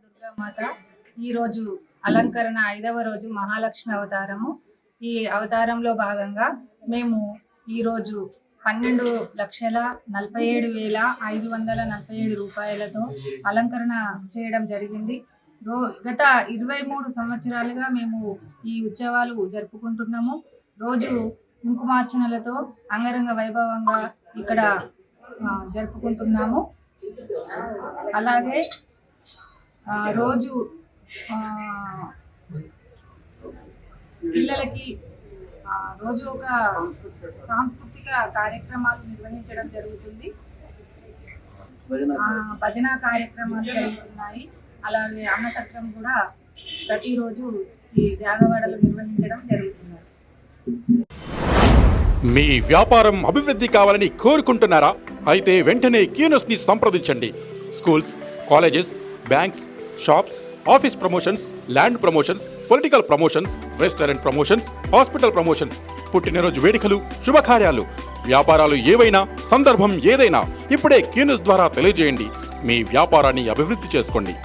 దుర్గామాత ఈరోజు అలంకరణ 5వ రోజు మహాలక్ష్మి అవతారము. ఈ అవతారంలో భాగంగా మేము ఈరోజు 12,47,547 రూపాయలతో అలంకరణ చేయడం జరిగింది. గత 23 సంవత్సరాలుగా మేము ఈ ఉత్సవాలు జరుపుకుంటున్నాము. రోజు కుంకుమార్చనలతో అంగరంగ వైభవంగా ఇక్కడ జరుపుకుంటున్నాము. అలాగే రోజు పిల్లలకి రోజు ఒక సాంస్కృతిక కార్యక్రమాలు నిర్వహించడం జరుగుతుంది. భజన కార్యక్రమాలు జరుగుతున్నాయి. అలాగే అన్నసత్రం కూడా ప్రతిరోజు ఈ జాగవాడలు నిర్వహించడం జరుగుతుంది. మీ వ్యాపారం అభివృద్ధి కావాలని కోరుకుంటున్నారా? అయితే వెంటనే క్యూనస్ని సంప్రదించండి. Schools, colleges, banks, shops, office promotions, land promotions, political promotions, restaurant promotions, hospital promotions, పుట్టినరోజు వేడుకలు, శుభకార్యాలు, వ్యాపారాలు ఏవైనా, సందర్భం ఏదైనా ఇప్పుడే క్యూనస్ ద్వారా తెలియజేయండి. మీ వ్యాపారాన్ని అభివృద్ధి చేసుకోండి.